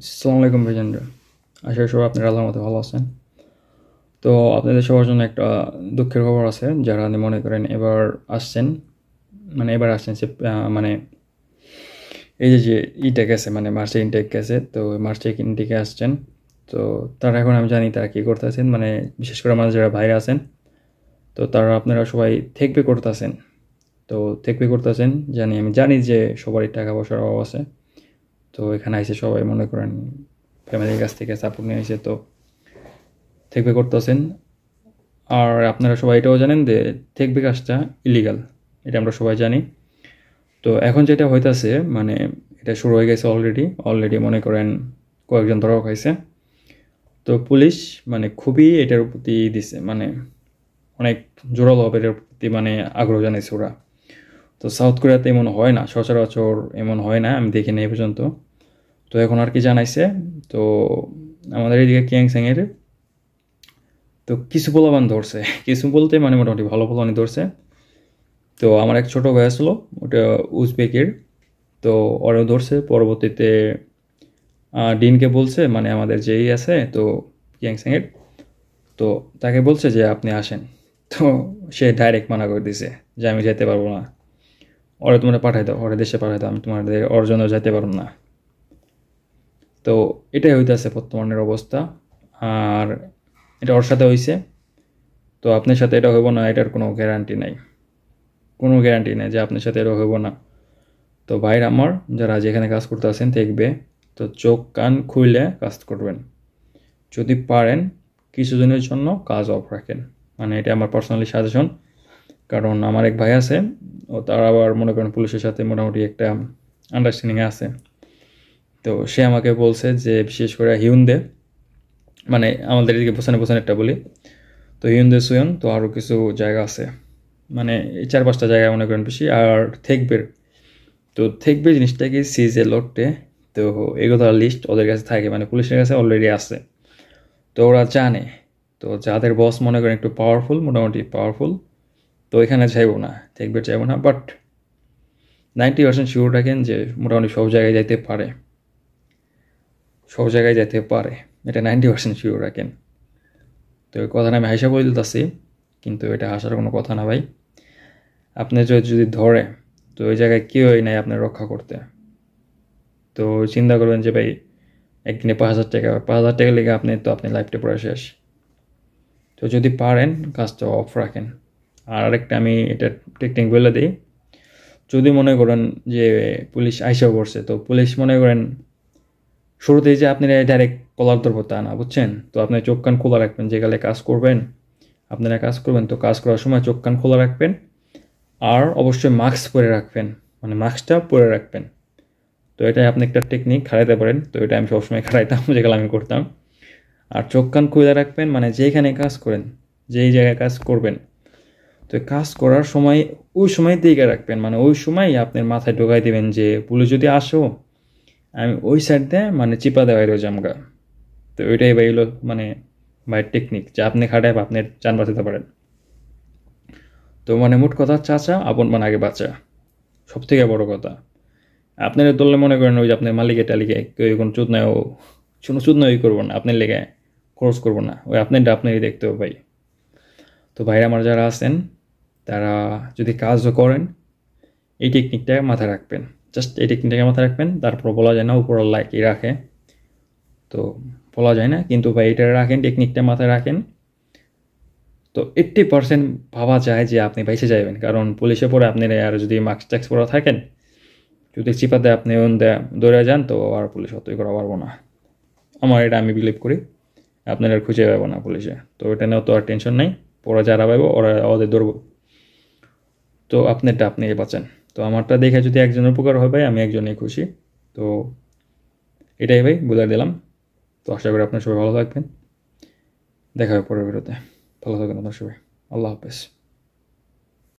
আসসালামু আলাইকুম ভাইজানরা। আশা করি সবাই আপনারা আল্লাহর মতো ভালো আছেন। তো আপনাদের সবার জন্য একটা দুঃখের খবর আছে। যারা মনে করেন এবার আসছেন, মানে এবার আসছেন মানে এই যে ইনটেক গেছে, মানে মার্চে ইনটেক গেছে, তো মার্চে ইনটেকে আসছেন। তো তারা এখন আমি জানি তারা কী করতেছেন, মানে বিশেষ করে আমাদের যারা বাইরে আছেন, তো তারা আপনারা সবাই থেকবে করতেছেন। তো থেকবে করতেছেন আমি জানি যে সবারই টাকা পয়সার অভাব আছে। তো এখানে আইসে সবাই মনে করেন ফ্যামিলির কাছ থেকে সাপোর্ট নিয়ে এসে তো থেকবে করতেছেন। আর আপনারা সবাই এটাও জানেন যে থেকবে কাজটা ইলিগাল, এটা আমরা সবাই জানি। তো এখন যেটা হইতাছে, মানে এটা শুরু হয়ে গেছে অলরেডি মনে করেন কয়েকজন ধরা খাইছে। তো পুলিশ মানে খুবই এটার প্রতি দিছে, মানে অনেক জোরালো হবে এটার প্রতি, মানে আগ্রহ জানাইছে ওরা। তো সাউথ কোরিয়াতে এমন হয় না, সচরাচর এমন হয় না, আমি দেখিনি এই পর্যন্ত। তো এখন আর কি জানাইছে, তো আমাদের এদিকে কিয়াংস্যাংয়ের তো কিছু পোলাপান ধরছে, কিছু বলতে মানে মোটামুটি ভালো পোলাপানি ধরছে। তো আমার এক ছোটো ভাই আসলো, ওটা উজবেকের। তো ওরাও ধরছে পরবর্তীতে ডিনকে বলছে, মানে আমাদের যেই আছে তো কিয়াংস্যাংয়ের, তো তাকে বলছে যে আপনি আসেন। তো সে ডাইরেক্ট মানা করে দিছে যে আমি যেতে পারবো না, ওরা তোমরা পাঠাই দাও, ওরা দেশে পাঠাই দাও, আমি তোমাদের ওর জন্য যেতে পারবো না। তো এটাই হইতেছে বর্তমানের অবস্থা। আর এটা ওর সাথে হয়েছে, তো আপনার সাথে এটা হইব না এটার কোনো গ্যারান্টি নাই, কোনো গ্যারান্টি নেই যে আপনার সাথে এটা হইব না। তো ভাইরা আমার যারা যেখানে কাজ করতে আছেন দেখবে, তো চোখ কান খুইলে কাজ করবেন। যদি পারেন কিছুদিনের জন্য কাজ অফ রাখেন, মানে এটা আমার পার্সোনালি সাজেশন। কারণ আমার এক ভাই আছে, ও তার আবার মনে করেন পুলিশের সাথে মোটামুটি একটা আন্ডারস্ট্যান্ডিং আছে। তো সে আমাকে বলছে যে বিশেষ করে হিউন্দে, মানে আমাদের এদিকে বোসানে একটা বলি, তো হিউন্দে সুয়ন, তো আরও কিছু জায়গা আছে, মানে এই 4-5টা জায়গায় মনে করেন বেশি। আর থেকবের, তো দেখবে জিনিসটা কি সিজে লোডে, তো এগুলোর লিস্ট ওদের কাছে থাকে, মানে পুলিশের কাছে অলরেডি আছে। তো ওরা জানে, তো যাদের বস মনে করেন একটু পাওয়ারফুল, মোটামুটি পাওয়ারফুল, তো এখানে চাইবো না, দেখবে চাইবো না। বাট 90% শিওর রাখেন যে মোটামুটি সব জায়গায় যাইতে পারে, সব জায়গায় যাইতে পারে, এটা 90% শিওর রাখেন। তো এই কথাটা আমি হাসা বলে দিতেছি, কিন্তু এটা হাসার কোনো কথা না ভাই। আপনি যদি ধরে, তো ওই জায়গায় কেউই নাই আপনার রক্ষা করতে। তো চিন্তা করবেন যে ভাই একদিনে 5,000 টাকা, 5,000 টাকা লেগে আপনি তো আপনার লাইফটা পুরো শেষ। তো যদি পারেন কাজটা অফ রাখেন। আর আরেকটা আমি এটা টেকনিক বলে দিই, যদি মনে করেন যে পুলিশ আইসাও করছে, তো পুলিশ মনে করেন শুরুতেই যে আপনি ডাইরেক্ট কলার ধরবো তা না, বুঝছেন? তো আপনি চোখ কান খোলা রাখবেন, যেগুলো কাজ করবেন, আপনারা কাজ করবেন, তো কাজ করার সময় চোখ কান খোলা রাখবেন। আর অবশ্যই মাস্ক পরে রাখবেন, মানে মাস্কটা পরে রাখবেন। তো এটাই আপনি একটা টেকনিক খাটাইতে পারেন, তো এটা আমি সবসময় খাটাইতাম, যেগুলো আমি করতাম। আর চোখ কান খুলে রাখবেন, মানে যেখানে কাজ করেন, যেই জায়গায় কাজ করবেন, তো কাজ করার সময় ওই সময় দিকে রাখবেন, মানে ওই সময় আপনার মাথায় ঢোকাই দেবেন যে পুলিশ যদি আসো, আমি ওই সাইড দিয়ে মানে চিপা দেওয়াই রোজ আমগা। তো ওইটাই ভাই হলো মানে ভাই টেকনিক, যা আপনি খাটায় আপনার যান বাঁচাতে পারেন। তো মানে মোট কথা, চাচা আপন মানে আগে বাঁচা, সব থেকে বড় কথা। আপনারা ধরলে মনে করেন ওই যে আপনার মালিকে টালিকে কেউ কোনো চুদ নাই, ও কোনো চুদ নাই করবো না, আপনার লেগে খরচ করবো না, ওই আপনারটা আপনারই দেখতে হবে ভাই। তো ভাইরা আমার যারা আছেন, তারা যদি কাজও করেন, এই টেকনিকটা মাথায় রাখবেন। জাস্ট এই টেকনিকটাকে মাথায় রাখবেন। তারপর বলা যায় না উপরওয়ালা কি রাখে, তো বলা যায় না, কিন্তু ভাই এটা রাখেন, টেকনিকটা মাথায় রাখেন। তো 80% ভাবা যায় যে আপনি বেঁচে যাবেন, কারণ পুলিশে পরে আপনি আর যদি মাস্ক ট্যাক্স পরা থাকেন, যদি চিপাতে আপনি দৌড়ে যান, তো আর পুলিশ অতই করা পারবো না। আমার এটা আমি বিলিভ করি, আপনারা খুঁজে পাবো না পুলিশে। তো এটা নিয়েও তো আর টেনশন নাই, ওরা যারা পাবো ওরা ওদের ধরবো। তো আপনারটা আপনি বাঁচান। তো আমারটা দেখে যদি একজনের উপকার হয় ভাই, আমি একজনেই খুশি। তো এটাই ভাই বুঝাই দিলাম। তো আশা করি আপনার সবাই ভালো থাকবেন, দেখা হবে পরের ভিডিওতে। ভালো থাকবেন আপনার সবাই, আল্লাহ হাফেজ।